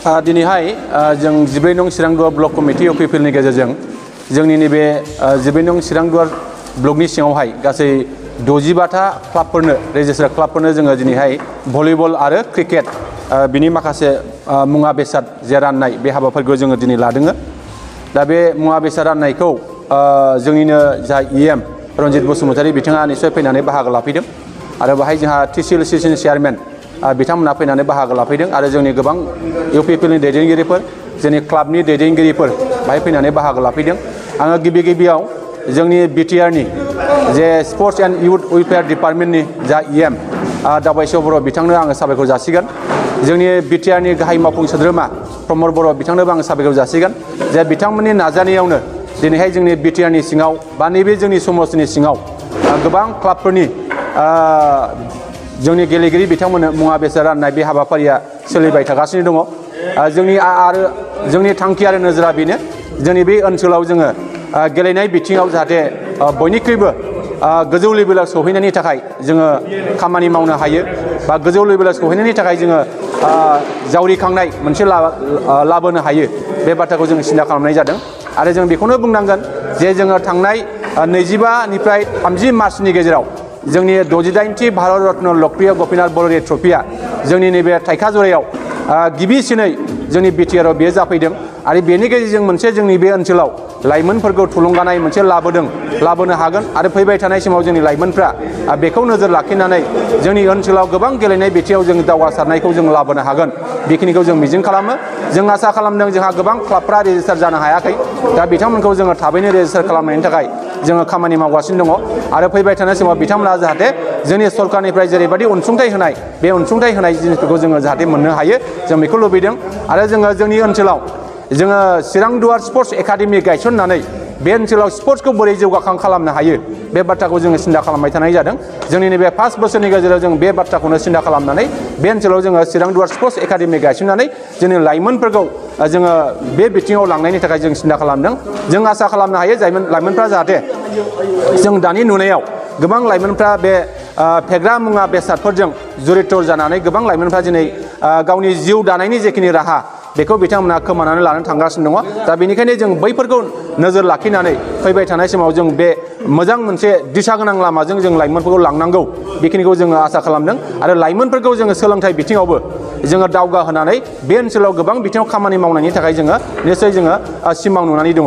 दिनैहाय जों 14 नं चिरांदुवार ब्लक कमिटि अफिसियेलनि गेजेरजों जोंनि नैबे 14 नं चिरांदुवार ब्लकनि सिङावहाय गासै 65था क्लाबफोरनो रेजिस्टार क्लाबफोरनो जोङो दिनैहाय भलिबल आरो क्रिकेट बिनि माखासे मुवा बेसाद जे राननाय बे हाबाफारिखौ जोङो दिनै लादों। दा बे मुवा बेसाद राननायखौ जोंनिनो जा इएम रनजित बसुमतारी बिथाङा निश्चय फैनानै बाहागो लाफैदों आरो बाहाय जोंहा TCLCनि चेयारमेन बिथांमोना फैनानै बाहागो लाफैदों आरो जोंनि गोबां इउपिपिएलनि दैदेनगिरिफोर जोंनि क्लाबनि दैदेनगिरिफोर बाहाय फैनानै बाहागो लाफैदों। आङो गिबियाव जोंनि बिटिआरनि जे स्पर्ट्स एन्ड इउथ वेलफेयार डिपार्टमेन्टनि जा इएम दावबायसो बर' बिथांनो आङो साबायखर जासिगोन। जोंनि बिटिआरनि गाहाय मावफुं सोद्रोमा प्रमद बर' बिथांनोबो आङो साबायखर जासिगोन जे बिथांमोननि नाजानायावनो दिनैहाय जोंनि बिटिआरनि सिङाव बा नैबे जोंनि समाजनि सिङाव गोबां क्लाबफोरनि जोंनि गेलेगिरि बिथांमोननो मुवा बेसाद राननाय बे हाबाफारिया सोलिबाय थागासिनो दङ। जोंनि थांखि आरो नोजोरा बेनो जोंनि बे ओनसोलाव जोङो गेलेनाय बिथिङाव जाहाथे बयनिख्रुइबो गोजौ लेभेलाव सौहैनायनि थाखाय जोङो खामानि मावनो हायो बा गोजौ लेभेलाव सौहैनायनि थाखाय जोङो जावरिखांनाय मोनसे लाबोनो हायो बे बाथ्राखौ जों सिन्था खालामनाय जादों। आरो जों बेखौनो बुंनांगोन जे जोङो थांनाय 25निफ्राय 30 मार्चनि गेजेराव जोंनि 68थि भारत रत्न लकप्रिय गपिनाथ बर'रि ट्रफिया जोंनि नैबे थाइखाजरायाव गिबिसिनै जोंनि बिटिआरआव बेयो जाफैदों आरो बेनि गेजेरजों मोनसे जोंनि बे ओनसोलाव लाइमोनफोरखौ थुलुंगानाय मोनसे लाबोनो हागोन आरो फैबाय थानाय समाव जोंनि लाइमोनफ्रा बेखौ नोजोर लाखिनानै जोंनि ओनसोलाव गोबां गेलेनाय बिथिङाव जों दावगासारनायखौ जों लाबोनो हागोन बेखिनिखौ जों मिजिं खालामो। जों आसा खालामदों जोंहा गोबां क्लाबफ्रा रेजिस्टार जानो हायाखै दा बिथांमोनखौ जोङो थाबैनो रेजिस्टार खालामनायनि थाखाय जोङो खामानि मावगासिनो दङ आरो फैबाय थानाय समाव बिथांमोना जाहाथे जोंनि सरकारनिफ्राय जेरैबायदि अनसुंथाइ होनाय बे अनसुंथाइ होनाय जिनिसफोरखौ जोङो जाहाथे मोननो हायो जों बेखौ लुबैदों। आरो जोङो जोंनि ओनसोलाव जोङो चिरांदुवार स्पर्ट्स एकाडेमि गायसननानै बे ओनसोलाव स्पर्ट्सखौ बोरै जौगाखां खालामनो हायो बे बाथ्राखौ जोङो सिन्था खालामबाय थानाय जादों। जोंनि नैबे 5 बोसोरनि गेजेराव जों बे बाथ्राखौनो सिन्था खालामनानै बे ओनसोलाव जोङो चिरांदुवार स्पर्ट्स एकाडेमि गायसननानै जोंनि लाइमोनफोरखौ जोङो बे बिथिङाव लांनायनि थाखाय जों सिन्था खालामदों। जों आसा खालामनो हायो लाइमोनफ्रा जाहाथे जों दानि नुनायाव गोबां लाइमोनफ्रा बे फेग्रा मुवा बेसादफोरजों जड़ित जानानै गोबां लाइमोनफ्रा दिनै गावनि जिउ दानायनि जेखिनि राहा बेखौ बिथांमोना खोमानानै लानो थांगासिनो दङ। दा बेनिखायनो जों बैफोरखौ नोजोर लाखिनानै फैबाय थानाय समाव जों बे मोजां मोनसे दिशा गोनां लामाजों जों लाइमोनफोरखौ लांनांगौ बेखिनिखौ जोङो आसा खालामदों। आरो लाइमोनफोरखौ जोङो सोलोंथाइ बिथिङावबो जोङो दावगाहोनानै बे ओनसोलाव गोबां बिथिङाव खामानि मावनायनि थाखाय जोङो निश्चय जोङो सिमां नुनानै दङ।